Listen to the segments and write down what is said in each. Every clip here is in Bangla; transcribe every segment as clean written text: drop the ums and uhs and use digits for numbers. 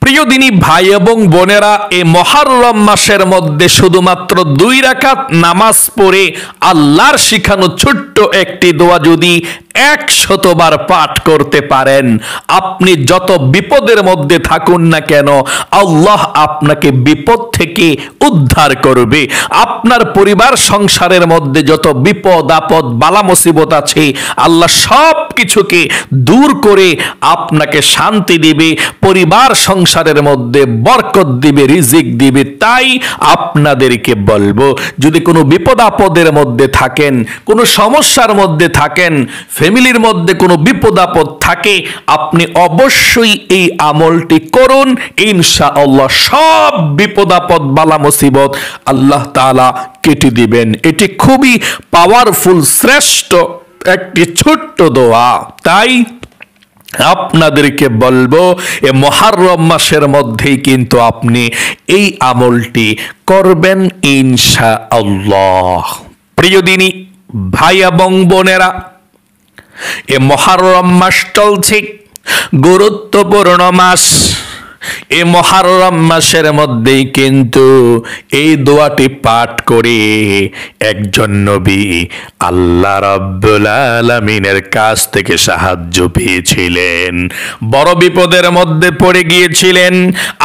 প্রিয় দিনী ভাই এবং বোনেরা, এই মুহররম মাসের মধ্যে শুধুমাত্র 2 রাকাত নামাজ পড়ে আল্লাহর শিখানো ছোট্ট একটি দোয়া যদি 100 বার পাঠ করতে পারেন, আপনি যত বিপদের মধ্যে থাকুন না কেন আল্লাহ আপনাকে বিপদ থেকে উদ্ধার করবে। আপনার পরিবার সংসারের মধ্যে যত বিপদ আপদ বালা মুসিবত আছে আল্লাহ সব কিছুকে দূর করে আপনাকে শান্তি দিবে, পরিবার সংসারের মধ্যে বরকত দিবে, রিজিক দিবে। তাই আপনাদেরকে বলবো, যদি কোনো বিপদ আপদের মধ্যে থাকেন, কোনো সমস্যার মধ্যে থাকেন, ফ্যামিলির মধ্যে কোনো বিপদ আপদ থাকে, আপনি অবশ্যই এই আমলটি করুন। ইনশাআল্লাহ সব বিপদ আপদ বালা মুসিবত আল্লাহ তাআলা কেটে দিবেন। এটি খুবই পাওয়ারফুল, শ্রেষ্ঠ একটি ছোট্ট দোয়া। তাই আপনাদেরকে বলবো, এ মুহররম মাসের মধ্যেই কিন্তু আপনি এই আমলটি করবেন ইনশাআল্লাহ। প্রিয় দিনী ভাই এবং বোনেরা, এ মুহররম মাস চলছে, গুরুত্বপূর্ণ মাস। এই মুহররম মাসের মধ্যেই কিন্তু এই দোয়াটি পাঠ করে একজন নবী আল্লাহ রাব্বুল আলামিনের কাছ থেকে সাহায্য পেয়েছিলেন। বড় বিপদের মধ্যে পড়ে গিয়েছিলেন,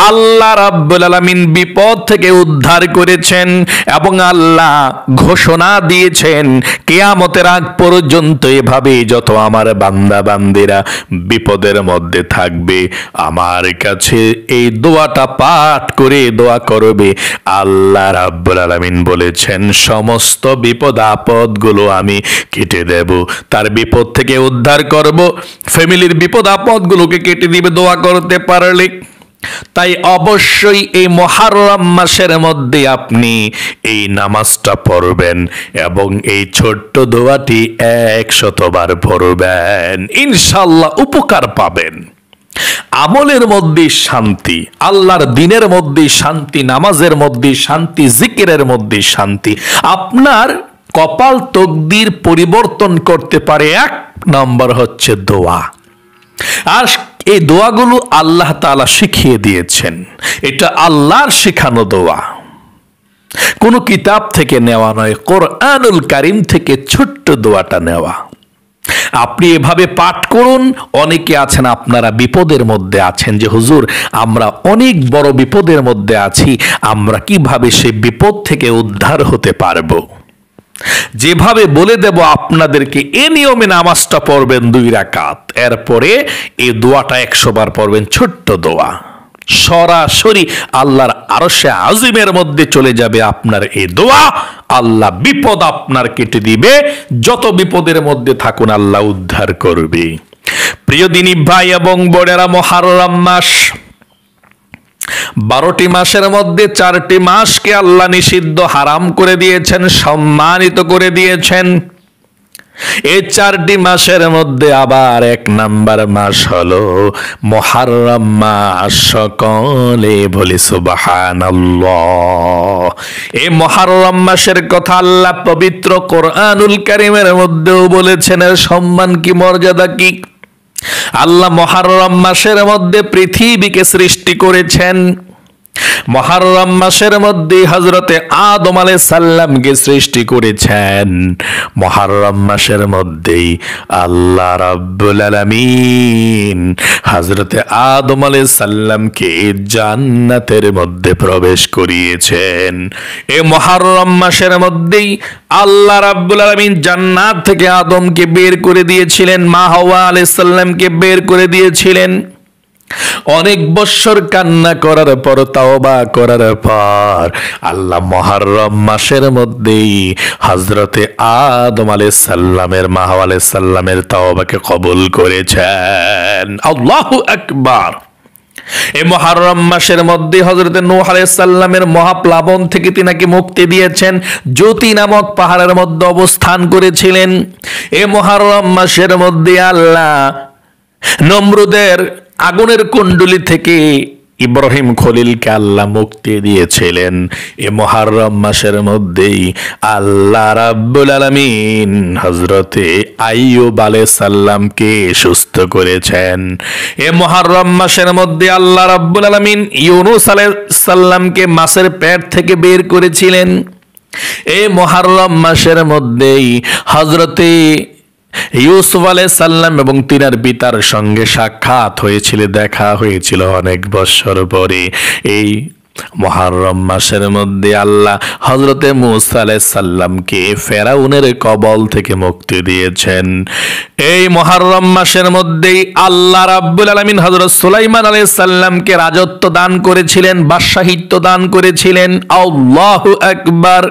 আল্লাহ রাব্বুল আলামিন বিপদ থেকে উদ্ধার করেছেন এবং আল্লাহ ঘোষণা দিয়েছেন কিয়ামতের আগ পর্যন্ত এভাবে যত আমার বান্দা বান্দিরা বিপদের মধ্যে থাকবে, আমার কাছে এই দোয়াটা পাঠ করে দোয়া করবে, আল্লাহ রাব্বুল আলামিন বলেছেন সমস্ত বিপদ আপদ গুলো আমি কেটে দেব, তার বিপদ থেকে উদ্ধার করব, ফ্যামিলির বিপদ আপদ গুলোকে কেটে দিবে দোয়া করতে পারলে। তাই অবশ্যই এই মুহররম মাসের মধ্যে আপনি এই নামাজটা পড়বেন এবং এই ছোট্ট দোয়াটি 100 বার পড়বেন, ইনশাআল্লাহ উপকার পাবেন। আমলের মধ্যে শান্তি, আল্লাহর দিনের মধ্যে শান্তি, নামাজের মধ্যে শান্তি, জিকিরের মধ্যে শান্তি। আপনার কপাল তকদির পরিবর্তন করতে পারে 1 নম্বর হচ্ছে দোয়া। আর এই দোয়াগুলো আল্লাহ তাআলা শিখিয়ে দিয়েছেন, এটা আল্লাহর শেখানো দোয়া, কোনো কিতাব থেকে নেওয়া নয়, কোরআনুল কারীম থেকে ছোট্ট দোয়াটা নেওয়া। আপনি এভাবে পাঠ করুন। অনেকে আছেন আপনারা বিপদের মধ্যে আছেন যে হুজুর আমরা অনেক বড় বিপদের মধ্যে আছি, আমরা কিভাবে সেই বিপদ থেকে উদ্ধার হতে পারবো? যেভাবে বলে দেব আপনাদেরকে, এ নিয়মে নামাজটা পড়বেন 2 রাকাত, এরপরে এই দোয়াটা 100 বার পড়বেন, ছোট্ট দোয়া, সরাসরি আল্লাহর আরশে আজিমের মধ্যে চলে যাবে আপনার এই দোয়া। আল্লাহ বিপদ আপনার কেটে দিবে, যত বিপদের মধ্যে থাকুন আল্লাহ উদ্ধার করবে। প্রিয় দিনী ভাই এবং বোনেরা, মুহররম মাস 12টি মাসের মধ্যে 4টি মাসকে আল্লাহ নিষিদ্ধ হারাম করে দিয়েছেন, সম্মানিত করে দিয়েছেন। এই 4টি মাসের মধ্যে আবার 1 নাম্বার মাস হলো মুহররম মাস। সকলে বলি সুবহানাল্লাহ। এই মুহররম মাসের কথা আল্লাহ পবিত্র কোরআনুল কারীমের মধ্যেও বলেছেন, এর সম্মান কি, মর্যাদা কি। আল্লাহ মুহররম মাসের মধ্যে পৃথিবীকে সৃষ্টি করেছেন, মুহররম মাসের মধ্যে হযরতে আদম আলাইহিস সালামকে সৃষ্টি করেছেন, মুহররম মাসের মধ্যেই আল্লাহ রাব্বুল আলামিন হযরতে আদম আলাইহিস সালামকে জান্নাতের মধ্যে প্রবেশ করিয়েছেন। এই মুহররম মাসের মধ্যেই আল্লাহ রাব্বুল আলামিন জান্নাত থেকে আদমকে বের করে দিয়েছিলেন, মা হাওয়া আলাইহিস সালামকে বের করে দিয়েছিলেন। অনেক বছর কান্না করার পর, তাওবা করার পর আল্লাহ মুহররম মাসের মধ্যেই হযরতে আদম আলাইহিস সালামের, মা হাওয়া আলাইহিস সালামের তাওবাকে কবুল করেছেন। আল্লাহু আকবার। এই মুহররম মাসের মধ্যে হযরতে নূহ আলাইহিস সালামের মহাপ্লাবন থেকে তিনাকে মুক্তি দিয়েছেন, জ্যোতি নামক পাহাড়ের মধ্যে অবস্থান করেছিলেন। এই মুহররম মাসের মধ্যে আল্লাহ নমরুদের আগুনের কুণ্ডলী থেকে ইব্রাহিম খলিলকে আল্লাহ মুক্তি দিয়েছিলেন। এ মুহররম মাসের মধ্যেই আল্লাহ রাব্বুল আলামিন হযরতে আইয়ুব আলাইহিস সালামকে সুস্থ করেছেন। এ মুহররম মাসের মধ্যে আল্লাহ রাব্বুল আলামিন ইউনূস আলাইহিস সালামকে মাছের পেট থেকে বের করেছিলেন। এই মুহররম মাসের মধ্যেই হযরতে ইউসুফ আলাইহিস সালাম এবং তিনার পিতার সঙ্গে সাক্ষাৎ হয়েছিল, দেখা হয়েছিল অনেক বছর পরে। এই মুহররম মাসের মধ্যে আল্লাহ হযরতে মূসা আলাইহিস সালামকে ফেরাউনের কবল থেকে মুক্তি দিয়েছেন। এই মুহররম মাসের মধ্যেই আল্লাহ রাব্বুল আলামিন হযরত সুলাইমান আলাইহিস সালামকে রাজত্ব দান করেছিলেন, বাদশাহিত্ব দান করেছিলেন। আল্লাহু আকবার।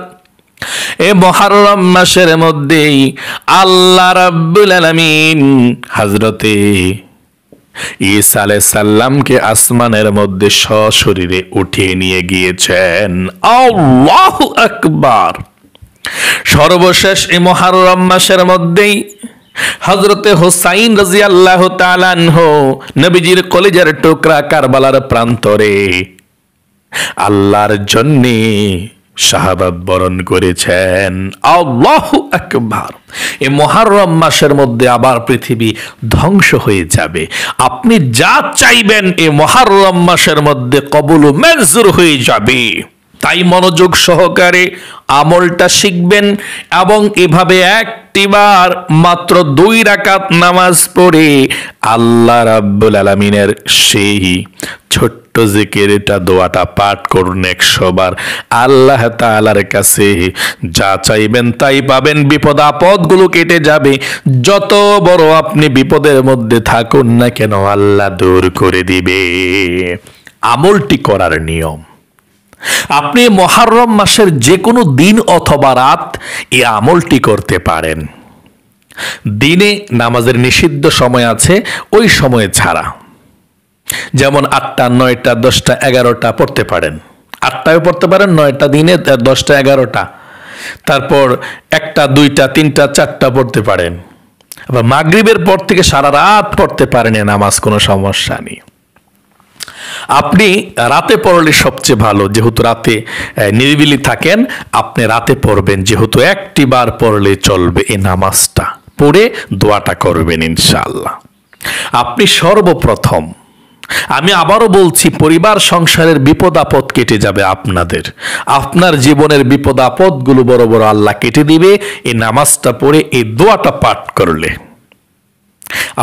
এই মুহররম মাসের মধ্যেই আল্লাহ রাব্বুল আলামিন হযরতে ঈসা আলাইহিস সালামকে আসমানের মধ্যে সশরীরে উঠিয়ে নিয়ে গিয়েছেন। আল্লাহু আকবার। সর্বশেষ এই মুহররম মাসের মধ্যেই হযরতে হুসাইন রাদিয়াল্লাহু তাআলা আনহু নবীজির কলিজার টুকরা কারবালার প্রান্তরে আল্লাহর জন্য শাহাদাত বরণ করেছেন। আল্লাহু আকবার। এই মুহররম মাসের মধ্যে আবার পৃথিবী ধ্বংস হয়ে যাবে। আপনি যা চাইবেন এই মুহররম মাসের মধ্যে কবুল ও মঞ্জুর হয়ে যাবে। তাই মনোযোগ সহকারে আমলটা শিখবেন এবং এভাবে একটিবার মাত্র 2 রাকাত নামাজ পড়ে আল্লাহ রাব্বুল আলামিনের সেই ছোট্ট জিকিরটা দোয়াটা পাঠ করুন 100 বার। আল্লাহ তাআলার কাছে যা চাইবেন তাই পাবেন। বিপদ আপদগুলো কেটে যাবে। যত বড় আপনি বিপদের মধ্যে থাকুন না কেন আল্লাহ দূর করে দিবে। আমলটি করার নিয়ম, আপনি মুহররম মাসের যে কোনো দিন অথবা রাত এই আমলটি করতে পারেন। দিনে নামাজের নিষিদ্ধ সময় আছে, ওই সময় ছাড়া, যেমন 8টা, 9টা, 10টা, 11টা পড়তে পারেন। 8টায় পড়তে পারেন, 9টা দিনে, 10টা, 11টা। তারপর 1টা, 2টা, 3টা, 4টা পড়তে পারেন। আবার মাগরিবের পর থেকে সারা রাত পড়তে পারেন, নামাজ কোনো সমস্যা নেই। আপনি রাতে পড়লে সবচেয়ে ভালো, যেহেতু রাতে নিরিবিলি থাকেন, আপনি রাতে পড়বেন। যেহেতু একটি বার পড়লে চলবে, এই নামাজটা পড়ে দোয়াটা করবেন ইনশাআল্লাহ। আপনি সর্বপ্রথম, আমি আবারও বলছি, পরিবার সংসারের বিপদ আপদ কেটে যাবে আপনাদের। আপনার জীবনের বিপদ আপদগুলো বড় বড় আল্লাহ কেটে দিবে এই নামাজটা পড়ে, এই দোয়াটা পাঠ করলে।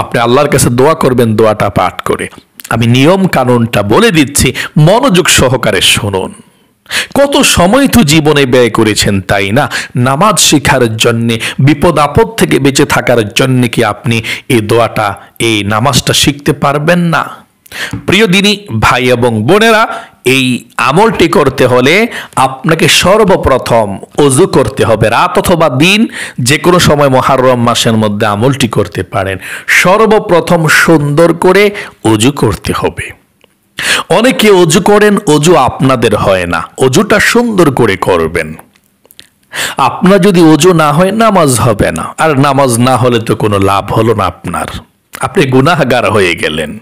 আপনি আল্লাহর কাছে দোয়া করবেন দোয়াটা পাঠ করে। আমি নিয়ম কানুনটা বলে দিচ্ছি, মনোযোগ সহকারে শুনুন। কত সময় তো জীবনে ব্যয় করেছেন, তাই না? নামাজ শেখার জন্য, বিপদ আপদ থেকে বেঁচে থাকার জন্য কি আপনি এই দোয়াটা, এই নামাজটা শিখতে পারবেন না? প্রিয় দিনী ভাই এবং বোনেরা, এই আমলটি করতে হলে আপনাকে সর্বপ্রথম ওযু করতে হবে। রাত অথবা দিন যে কোনো সময় মুহররম মাসের মধ্যে আমলটি করতে পারেন। সর্বপ্রথম সুন্দর করে ওযু করতে হবে। অনেকে ওযু করেন, ওযু আপনাদের হয় না। ওযুটা সুন্দর করে করবেন। আপনার যদি ওযু না হয় নামাজ হবে না, আর নামাজ না হলে তো কোনো লাভ হলো না আপনার, আপনি গুনাহগার হয়ে গেলেন।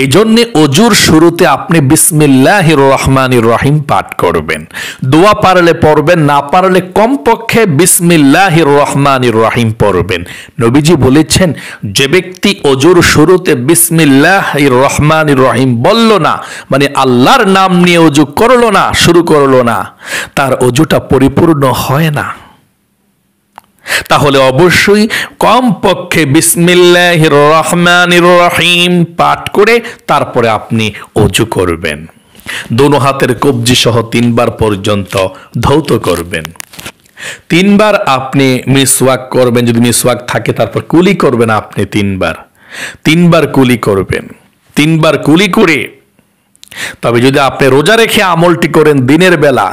এই জন্য ওযুর শুরুতে আপনি বিসমিল্লাহির রহমানির রহিম পাঠ করবেন। দোয়া পারলে পড়বেন, না পারলে কমপক্ষে বিসমিল্লাহির রহমানির রহিম পড়বেন। নবীজি বলেছেন, যে ব্যক্তি ওযুর শুরুতে বিসমিল্লাহির রহমানির রহিম বলল না, মানে আল্লাহর নাম নিয়ে ওযু করলো না, শুরু করলো না, তার ওযুটা পরিপূর্ণ হয় না। তাহলে অবশ্যই কমপক্ষে বিসমিল্লাহির রহমানির রহিম পাঠ করে তারপরে আপনি ওযু করবেন। দোনো হাতের কবজি সহ 3 বার পর্যন্ত ধৌত করবেন। 3 বার আপনি মিসওয়াক করবেন, যদি মিসওয়াক থাকে। তারপর কুলি করবেন আপনি 3 বার। 3 বার কুলি করবেন। 3 বার কুলি করে, তবে যদি আপনি রোজা রেখে আমলটি করেন দিনের বেলা,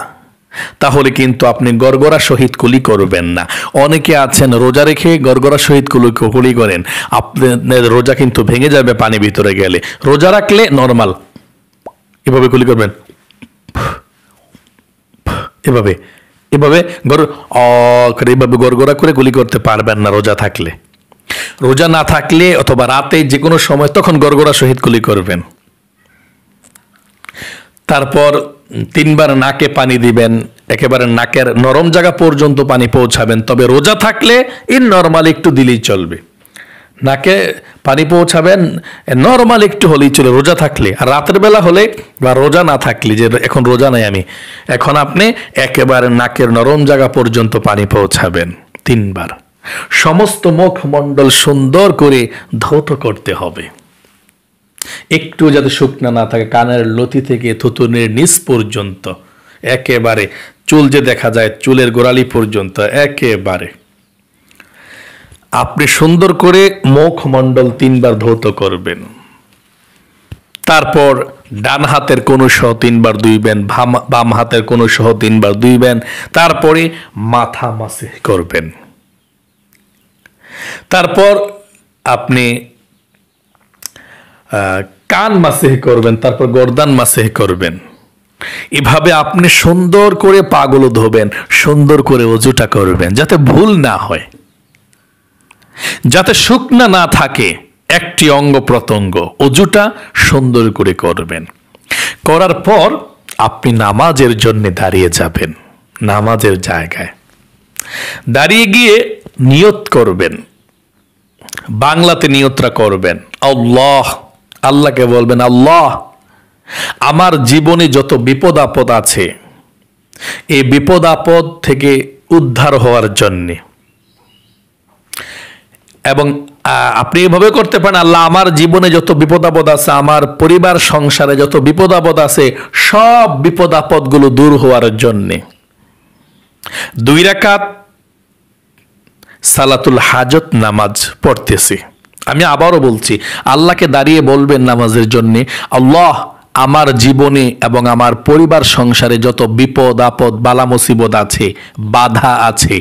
তাহলে কিন্তু আপনি গড়গড়া সহিত কুলি করবেন না। অনেকে আছেন রোজা রেখে গড়গড়া সহিত কুলি করেন, আপনার রোজা কিন্তু ভেঙে যাবে পানি ভিতরে গেলে। রোজা রাখলে নরমাল এভাবে কুলি করবেন, এভাবে এভাবে এভাবে গড়গড়া করে কুলি করতে পারবেন না রোজা থাকলে। রোজা না থাকলে অথবা রাতে যে কোনো সময় তখন গড়গড়া সহিত কুলি করবেন। তারপর 3 বার নাকে পানি দিবেন, একেবারে নাকের নরম জায়গা পর্যন্ত পানি পৌঁছাবেন। তবে রোজা থাকলে নরমাল একটু দিলেই চলবে, নাকে পানি পৌঁছাবেন নরমাল একটু হলেই চলে রোজা থাকলে। আর রাতের বেলা হলে বা রোজা না থাকলে, যে এখন রোজা নাই আমি, এখন আপনি একেবারে নাকের নরম জায়গা পর্যন্ত পানি পৌঁছাবেন 3 বার। সমস্ত মুখমণ্ডল সুন্দর করে ধৌত করতে হবে, একটু যাতে শুকনা না থাকে, কানের লতি থেকে থুতুনির নিচ পর্যন্ত, একেবারে চুল যে দেখা যায় চুলের গোড়ালি পর্যন্ত, একেবারে আপনি সুন্দর করে মুখমণ্ডল 3 বার ধৌত করবেন। তারপর ডান হাতের কোণ সহ 3 বার ধুইবেন, বাম হাতের কোণ সহ 3 বার ধুইবেন। তারপরে মাথা মাসিহ করবেন। তারপর আপনি কান মাসিহ করবেন, তারপর গর্দান মাসিহ করবেন। এভাবে আপনি সুন্দর করে পাগুলো ধোবেন, সুন্দর করে ওযুটা করবেন, যাতে ভুল না হয়, যাতে শুকনা না থাকে একটি অঙ্গ প্রত্যঙ্গ। ওযুটা সুন্দর করে করবেন। করার পর আপনি নামাজের জন্য দাঁড়িয়ে যাবেন। নামাজের জায়গায় দাঁড়িয়ে গিয়ে নিয়ত করবেন, বাংলাতে নিয়তটা করবেন আল্লাহ। আল্লাহকে বলবেন, আল্লাহ আমার জীবনে যত বিপদ আপদ আছে, এই বিপদ আপদ থেকে উদ্ধার হওয়ার জন্যে। এবং আপনি এভাবে করতে পারেন, আল্লাহ আমার জীবনে যত বিপদ আপদ আছে, আমার পরিবার সংসারে যত বিপদ আপদ আছে, সব বিপদ আপদ গুলো দূর হওয়ার জন্যে 2 রাকাত সালাতুল হাজত নামাজ পড়তেছি। আমি আবারও বলছি, আল্লাহকে দাঁড়িয়ে বলবেন নামাজের জন্য, আল্লাহ আমার জীবনে এবং আমার পরিবার সংসারে যত বিপদ আপদ বালা মুসিবত আছে, বাধা আছে,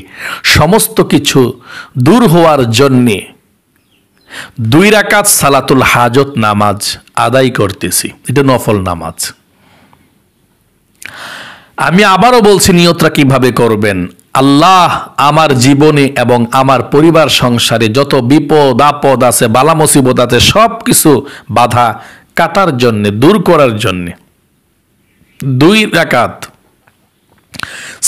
সমস্ত কিছু দূর হওয়ার জন্যে 2 রাকাত সালাতুল হাজত নামাজ আদায় করতেছি। এটা নফল নামাজ। আমি আবারও বলছি নিয়তটা কিভাবে করবেন। আল্লাহ আমার জীবনে এবং আমার পরিবার সংসারে যত বিপদ আপদ আছে, বালা মুসিবত আছে, সব কিছু বাধা কাটার জন্য, দূর করার জন্য 2 রাকাত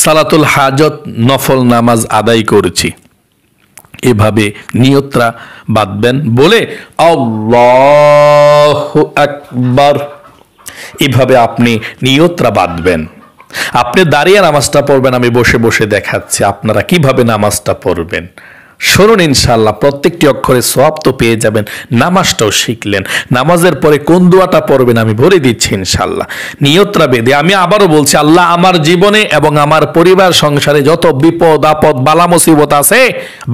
সালাতুল হাজত নফল নামাজ আদায় করেছি। এভাবে নিয়তটা বাঁধবেন, বলে আল্লাহু আকবার, এভাবে আপনি নিয়তটা বাঁধবেন। আপনি দাঁড়িয়ে নামাজটা পড়বেন, আমি বসে বসে দেখাচ্ছি আপনারা কিভাবে নামাজটা পড়বেন। শুনুন, ইনশাআল্লাহ প্রত্যেকটি অক্ষরে সওয়াব তো পেয়ে যাবেন, নামাজটাও শিখলেন। নামাজের পরে কোন দোয়াটা পড়বেন আমি বলে দিচ্ছি ইনশাআল্লাহ। নিয়তটা বেঁধে আমি আবারও বলছি, আল্লাহ আমার জীবনে এবং আমার পরিবার সংসারে যত বিপদ আপদ বালা মুসিবত আছে,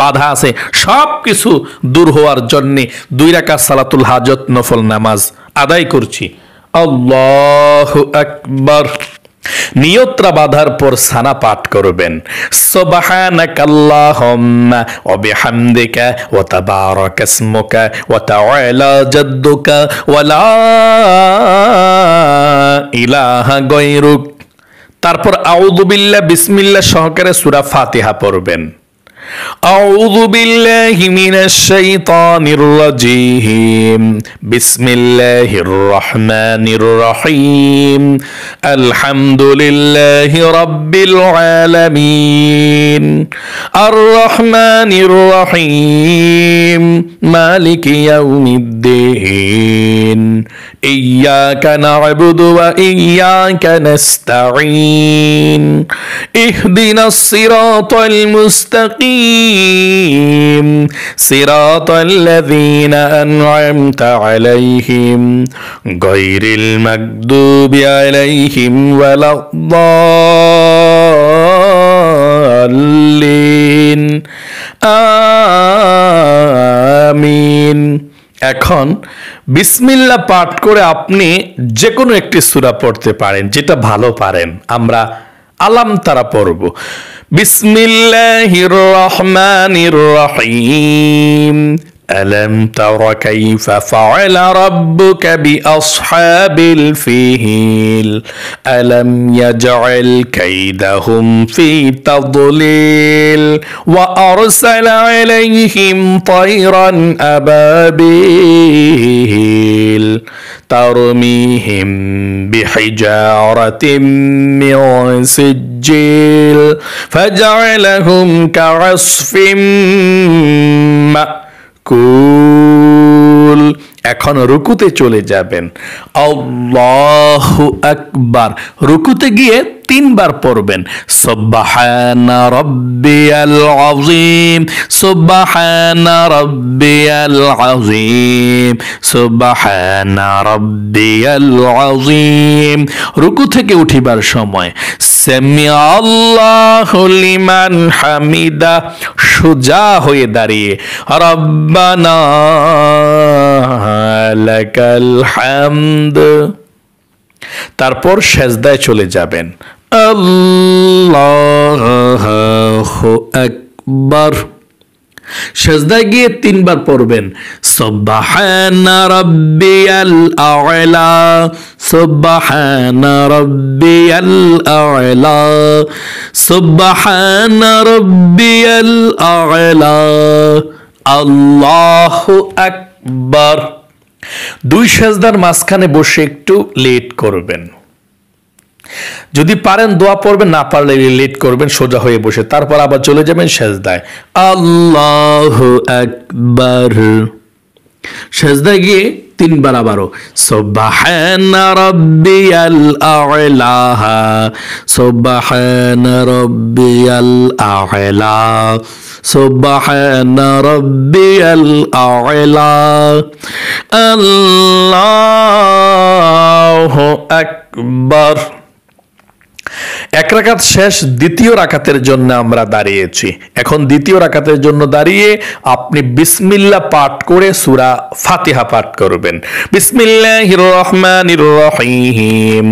বাধা আছে, সব কিছু দূর হওয়ার জন্যে 2 রাকাত সালাতুল হাজত নফল নামাজ আদায় করছি। আল্লাহু আকবার। নিয়তরা বাঁধার পর সানা পাঠ করবেন, সুবহানাকাল্লাহুম্মা ওয়া বিহামদিকা ওয়া তাবারাকা ইসমুকা ওয়া তাআলা জাদ্দুকা ওয়া লা ইলাহা গায়রুক। তারপর আউযু বিল্লাহ বিসমিল্লাহ সহকারে সূরা ফাতিহা পড়বেন। আউযু বিল্লাহি মিনাশ শাইতানির রাজীম। বিসমিল্লাহির রহমানির রহিম। আলহামদুলিল্লাহি রাব্বিল আলামিন। আর রহমানির রহিম। মালিকি ইয়াউমিদ্দিন। ইয়্যাকা না'বুদু ওয়া ইয়্যাকা নাস্তাঈন। ইহদিনাস সিরাতাল মুস্তাকিম। صراط الذين أنعمت عليهم غير المغضوب عليهم ولا الضالين آمين। এখন বিসমিল্লাহ পাঠ করে আপনি যে কোনো একটি সূরা পড়তে পারেন, যেটা ভালো পারেন। আমরা আলাম তারা পড়ব। বিসমিল্লাহির রহমানির রহিম। ألم تر كيف فعل ربك بأصحاب الفيل ألم يجعل كيدهم في تضليل وأرسل عليهم طيرا أبابيل তারমিহিম বিহিজারাতিম মিন সিজ্জিল ফাজআলাহুম কাআসফিম মাকুল। এখন রুকুতে চলে যাবেন। আল্লাহু আকবার। রুকুতে গিয়ে 3 বার পড়বেন সুবহানা রাব্বিয়াল আযীম, সুবহানা রাব্বিয়াল আযীম, সুবহানা রাব্বিয়াল আযীম। রুকু থেকে উঠিবার সময় সামিআল্লাহু লিমান হামিদা, সোজা হয়ে দাঁড়িয়ে রব্বানা লাকাল হামদ। তারপর সেজদায় চলে যাবেন। আল্লাহু আকবার। সেজদায় গিয়ে 3 বার পড়বেন সুবহানা রাব্বিয়াল আ'লা, সুবহানা রাব্বিয়াল আ'লা, সুবহানা রাব্বিয়াল আ'লা, আল্লাহু আকবার। 2 সেজদার মাঝখানে বসে একটু লেট করবেন। যদি পারেন দোয়া পড়বেন, না পারলে লেট করবেন সোজা হয়ে বসে। তারপর আবার চলে যাবেন সেজদায়। আল্লাহু আকবার। সেজদায় গিয়ে 3 বার আবারও সুবহানা রাব্বিয়াল আ'লা, সুবহানা রাব্বিয়াল আ'লা, সুবহানা রাব্বিয়াল আ'লা, আল্লাহু আকবার। 1 রাকাত শেষ। দ্বিতীয় রাকাতের জন্য আমরা দাঁড়িয়েছি। এখন দ্বিতীয় রাকাতের জন্য দাঁড়িয়ে আপনি বিসমিল্লাহ পাঠ করে সূরা ফাতিহা পাঠ করবেন। বিসমিল্লাহির রহমানির রহিম,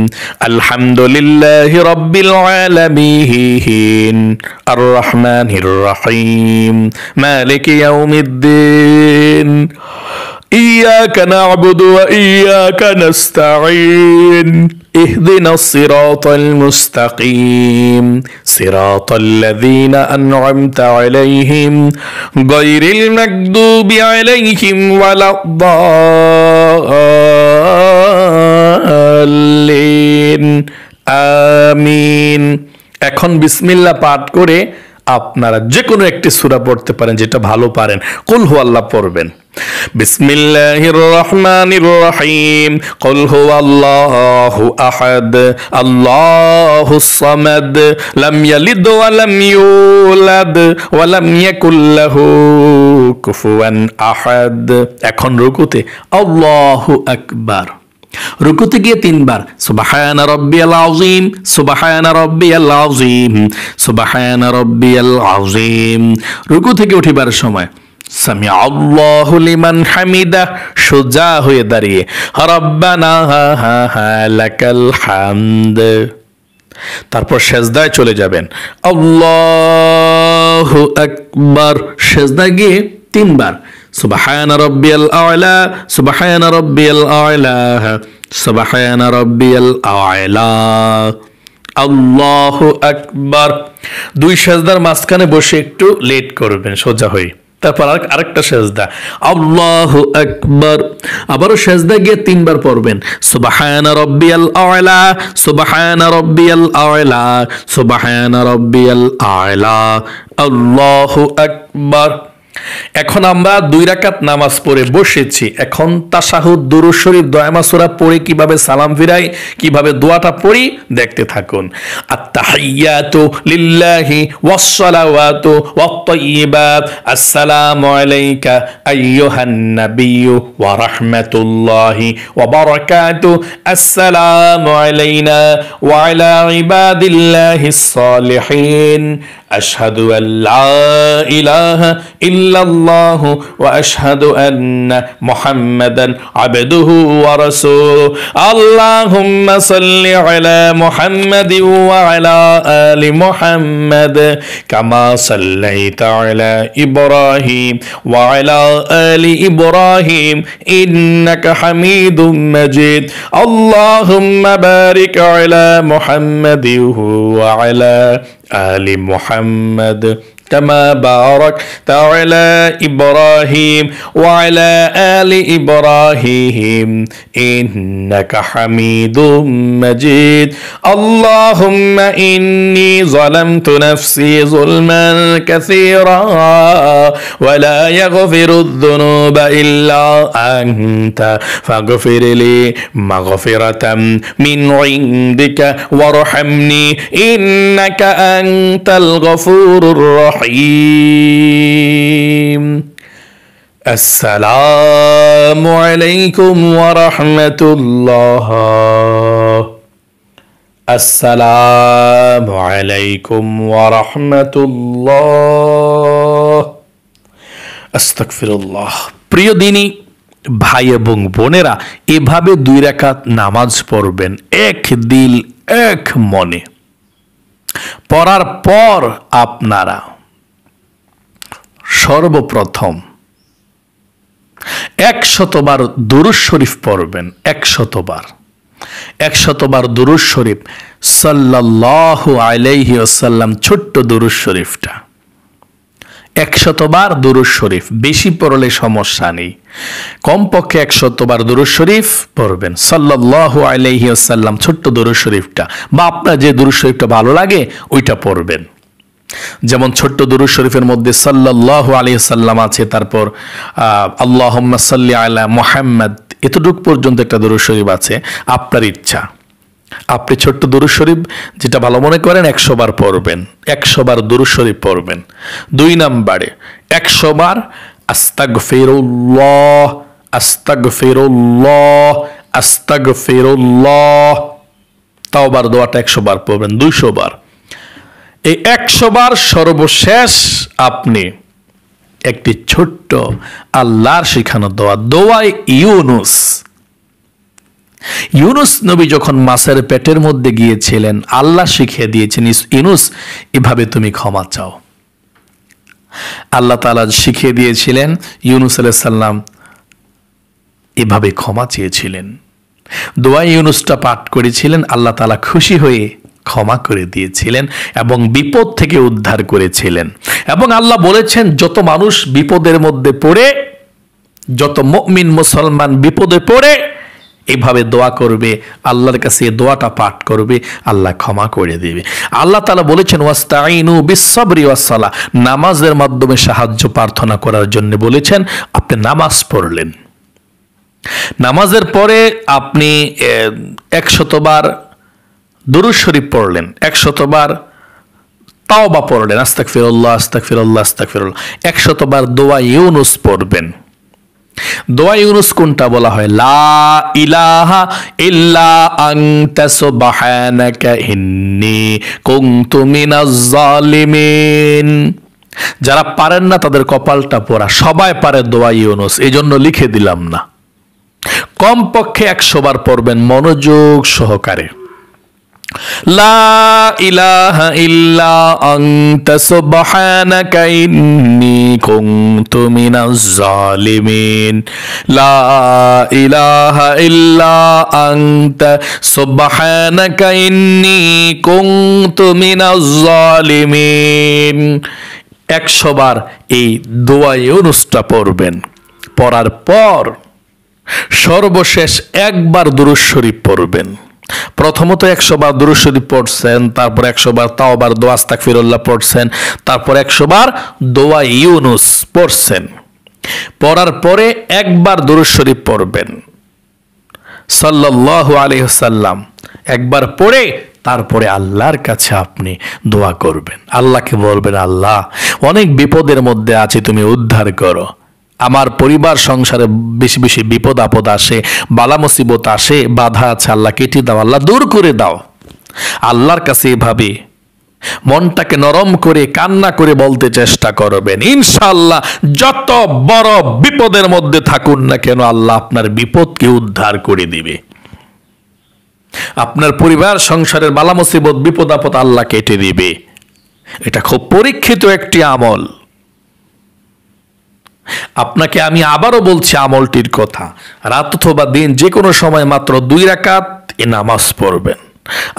আলহামদুলিল্লাহি রাব্বিল আলামিন, আর রহমানির রহিম, মালিকি ইয়াউমিদ্দিন, إياك نعبد وإياك نستعين اهدنا الصراط المستقيم صراط الذين أنعمت عليهم غير المغضوب عليهم ولا الضالين آمين। এখন বিসমিল্লাহ পাঠ করে আপনারা যে কোনো একটি সূরা পড়তে পারেন, যেটা ভালো পারেন। কুল হুয়াল্লাহ পড়বেন। বিসমিল্লাহির রহমানির রহিম, কুল হুয়াল্লাহু আহাদ, আল্লাহুস সামাদ, লাম ইয়ালিদ ওয়া লাম ইউলাদ ওয়া লাম ইয়াকুল লাহু কুফুয়ান আহাদ। এখন রুকুতে আল্লাহু আকবার। রুকুতে গিয়ে 3 বার সুবহানা রাব্বিয়াল আযীম, সুবহানা রাব্বিয়াল আযীম, সুবহানা রাব্বিয়াল আযীম। রুকু থেকে উঠিবার সময় সামিআল্লাহু লিমান হামিদা, সোজা হয়ে দাঁড়িয়ে রব্বানা লাকাল হামদ। তারপর সেজদায় চলে যাবেন। আল্লাহু আকবার। সেজদায় গিয়ে 3 বার সুবহানা রাব্বিয়াল আ'লা, সুবহানা রাব্বিয়াল আ'লা, সুবহানা রাব্বিয়াল আ'লা, আল্লাহু আকবার। 2 সেজদার মাঝখানে বসে একটু লেট করবেন সোজা হয়ে। তারপর আরেকটা সেজদা, আল্লাহু আকবার। আবারও সেজদা গিয়ে 3 বার পড়বেন সুবহানা রাব্বিয়াল আ'লা, সুবহানা রাব্বিয়াল আ'লা, সুবহানা রাব্বিয়াল আ'লা, আল্লাহু আকবার। এখন আমরা 2 রাকাত নামাজ পড়ে বসেছি। এখন তাশাহুদ, দুরূদ শরীফ, দোয়া সূরা পড়ে কিভাবে সালাম ফিরাই, কিভাবে দোয়াটা পড়ি দেখতে থাকুন। আত-তাহিয়াতু লিল্লাহি ওয়াস-সালাওয়াতু ওয়াত-তাইয়্যিবাত, আসসালামু আলাইকা আইয়ুহান নাবিয়্যু ওয়া রাহমাতুল্লাহি ওয়া বারাকাতুহু, আসসালামু আলাইনা ওয়া আলা ইবাদিল্লাহিস সালিহিন, আশহাদু আল্লা ইলাহা ইল্লাল্লাহু ওয়া আশহাদু আন্না মুহাম্মাদান আবদুহু ওয়া রাসূলুহু, আল্লাহুম্মা সাল্লি আলা মুহাম্মাদিন ওয়া আলা আলি মুহাম্মাদ কামা সাল্লাইতা আলা ইব্রাহিম ওয়া আলা আলি ইব্রাহিম ইন্নাকা হামিদুম মাজিদ, আল্লাহুম্মা বারিক আলা মুহাম্মাদিন ওয়া আলা আলি মুহাম্মাদ كما باركت على إبراهيم وعلى آل إبراهيم إنك حميد مجيد اللهم إني ظلمت نفسي ظلما كثيرا ولا يغفر الذنوب إلا أنت فاغفر لي مغفرة من عندك وارحمني إنك أنت الغفور الرحيم السلام عليكم ورحمة الله السلام عليكم ورحمة الله أستغفر الله প্রিয় দিনী ভাই এবং বোনেরা, এভাবে 2 রাকাত নামাজ পড়বেন এক দিল এক মনে। পড়ার পর আপনারা সর্বপ্রথম 100 বার দুরূদ শরীফ পড়বেন। 100 বার 100 বার দুরূদ শরীফ সাল্লাল্লাহু আলাইহি ওয়াসাল্লাম, ছোট্ট দুরূদ শরীফটা 100 বার দুরূদ শরীফ। বেশি পড়লে সমস্যা নেই, কমপক্ষে 100 বার দুরূদ শরীফ পড়বেন সাল্লাল্লাহু আলাইহি ওয়াসাল্লাম, ছোট্ট দুরূদ শরীফটা, বা আপনার যে দুরূদ শরীফটা ভালো লাগে ওইটা পড়বেন। যেমন ছোট্ট দুরূদ শরীফের মধ্যে সাল্লাল্লাহু আলাইহি ওয়াসাল্লাম আছে, তারপর আল্লাহুম্মা সাল্লি আলা মুহাম্মাদ, এতটুকু পর্যন্ত একটা দুরূদ শরীফ আছে। আপনার ইচ্ছা, আপনি ছোট্ট দুরূদ শরীফ যেটা ভালো মনে করেন 100 বার পড়বেন। 100 বার দুরূদ শরীফ পড়বেন। 2 নম্বরে 100 বার আস্তাগফিরুল্লাহ আস্তাগফিরুল্লাহ আস্তাগফিরুল্লাহ, তাওবার দোয়াটা 100 বার পড়বেন। 200 বার। এই 100 বার সর্বশেষ আপনি একটি ছোট্ট আল্লাহর শিখানো দোয়া, দোয়ায়ে ইউনুস। ইউনুস নবী যখন মাছের পেটের মধ্যে গিয়েছিলেন, আল্লাহ শিখিয়ে দিয়েছেন, ইউনুস এভাবে তুমি ক্ষমা চাও। আল্লাহ তাআলা শিখিয়ে দিয়েছিলেন, ইউনুস আলাইহিস সালাম এভাবে ক্ষমা চেয়েছিলেন, দোয়া ইউনুসটা পাঠ করেছিলেন, আল্লাহ তাআলা খুশি হয়ে ক্ষমা করে দিয়েছিলেন এবং বিপদ থেকে উদ্ধার করেছিলেন। এবং আল্লাহ বলেছেন, যত মানুষ বিপদের মধ্যে পড়ে, যত মুমিন মুসলমান বিপদে পড়ে এভাবে দোয়া করবে, আল্লাহর কাছে এই দোয়াটা পাঠ করবে, আল্লাহ ক্ষমা করে দেবে। আল্লাহ তাআলা বলেছেন ওয়াস্তাইনু বিস-সাবরি ওয়াস-সালাহ, নামাজের মাধ্যমে সাহায্য প্রার্থনা করার জন্য বলেছেন। আপনি নামাজ পড়লেন, নামাজের পরে আপনি 100 বার দুরূদ শরীফ পড়লেন, 100 বার তাওবা পড়লেন, আস্তাগফিরুল্লাহ আস্তাগফিরুল্লাহ আস্তাগফিরুল্লাহ। 100 বার দোয়া ইউনুস পড়বেন। দোয়া ইউনুস কোনটা বলা হয়? লা ইলাহা ইল্লা আনতা সুবহানাকা ইন্নী কুনতু মিনাজ জালিমিন। যারা পারেন না তাদের কপালটা পোড়া, সবাই পারে দোয়া ইউনুস, এজন্য লিখে দিলাম না। কমপক্ষে 100 বার পড়বেন মনোযোগ সহকারে। লা ইলাহা ইল্লা আনতা সুবহানাকা ইন্নী কুনতু মিনাজ জালিমিন। লা ইলাহা ইল্লা আনতা সুবহানাকা ইন্নী কুনতু মিনাজ জালিমিন। 100 বার এই দোয়া ইউনুসটা পড়বেন। পড়ার পর সর্বশেষ একবার দুরূদ শরীফ পড়বেন। প্রথমত 100 বার দুরূদ শরীফ পড়ছেন, তারপর 100 বার তাওবার দোয়া আস্তাগফিরুল্লাহ পড়ছেন, তারপর 100 বার দোয়া ইউনুস পড়ছেন। পড়ার পরে একবার দুরূদ শরীফ পড়বেন সাল্লাল্লাহু আলাইহি ওয়াসাল্লাম, একবার পড়ে তারপরে আল্লাহর কাছে আপনি দোয়া করবেন। আল্লাহকে বলবেন, আল্লাহ অনেক বিপদের মধ্যে আছে, তুমি উদ্ধার করো। আমার পরিবার সংসারে বেশি বেশি বিপদ আপদ আসে, বালা মুসিবত আসে, বাধা আছে, আল্লাহ কেটে দাও, আল্লাহ দূর করে দাও। আল্লাহর কাছে এভাবে মনটাকে নরম করে কান্না করে বলতে চেষ্টা করবেন। ইনশাআল্লাহ যত বড় বিপদের মধ্যে থাকুন না কেন, আল্লাহ আপনার বিপদকে উদ্ধার করে দিবে। আপনার পরিবার সংসারের বালা মুসিবত বিপদ আপদ আল্লাহ কেটে দিবে। এটা খুব পরীক্ষিত একটি আমল। আপনাকে আমি আবারও বলছি আমলটির কথা, রাত অথবা দিন যে কোনো সময় মাত্র 2 রাকাত এ নামাজ পড়বেন।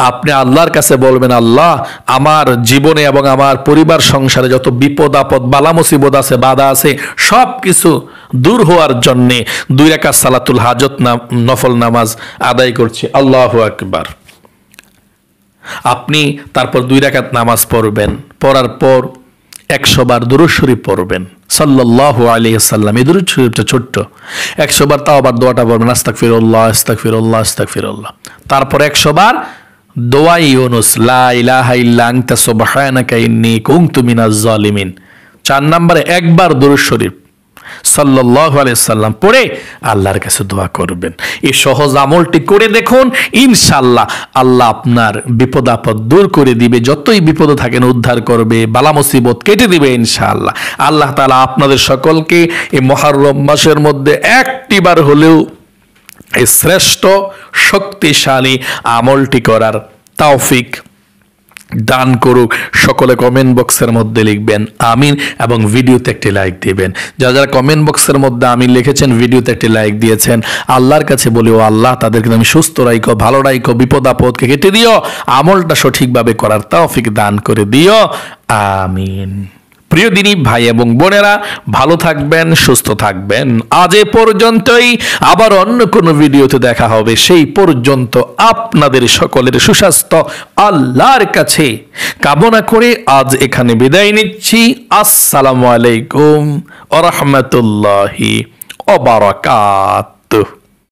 আপনি আল্লাহর কাছে বলবেন, আল্লাহ আমার জীবনে এবং আমার পরিবার সংসারে যত বিপদ আপদ বালা মুসিবত আছে, বাধা আছে, সব কিছু দূর হওয়ার জন্যে 2 রাকাত সালাতুল হাজত নফল নামাজ আদায় করছি। আল্লাহু আকবার। আপনি তারপর 2 রাকাত নামাজ পড়বেন, পড়ার পর 100 বার দুরূদ শরীফ পড়বেন সাল্লাল্লাহু আলাইহি ওয়াসাল্লাম। এই দুরূদ শরীফটা ছোট্ট, 100 বার তাও আবার দোয়াটা পড়বেন, আস্তাগফিরুল্লাহ আস্তাগফিরুল্লাহ আস্তাগফিরুল্লাহ। তারপর 100 বার দোয়া ইউনুস, লা ইলাহা ইল্লা আনতা সুবহানাকা ইন্নী কুনতু মিনাজ জালিমিন। 4 নম্বরে একবার দুরূদ শরীফ সাল্লাল্লাহু আলাইহি সাল্লাম পড়ে আল্লাহর কাছে দোয়া করবেন। এই সহজ আমলটি করে দেখুন, ইনশাআল্লাহ আল্লাহ আপনার বিপদ আপদ দূর করে দিবে, যতই বিপদ থাকেন উদ্ধার করবে, বালা মুসিবত কেটে দিবে ইনশাআল্লাহ। আল্লাহ তাআলা আপনাদের সকলকে এই মুহররম মাসের মধ্যে একটিবার হলেও এই শ্রেষ্ঠ শক্তিশালী আমলটি করার তৌফিক দান করুক। সকলে কমেন্ট বক্সের মধ্যে লিখবেন আমিন এবং ভিডিওতে একটি লাইক দিবেন। যারা যারা কমেন্ট বক্সের মধ্যে আমিন লিখেছেন, ভিডিওতে একটি লাইক দিয়েছেন, আল্লাহর কাছে বলি, ও আল্লাহ তাদেরকে তুমি সুস্থ রাখো, ভালো রাখো, বিপদ আপদকে কেটে দিও, আমলটা সঠিকভাবে করার তৌফিক দান করে দিও, আমিন। প্রিয় দিনী ভাই এবং বোনেরা, ভালো থাকবেন, সুস্থ থাকবেন। আজ এ পর্যন্তই, আবার অন্য কোনো ভিডিওতে দেখা হবে। সেই পর্যন্ত আপনাদের সকলের সুস্বাস্থ্য আল্লাহর কাছে কামনা করে আজ এখানে বিদায় নিচ্ছি। আসসালামু আলাইকুম ওয়া রাহমাতুল্লাহি ওয়া বারাকাতুহু।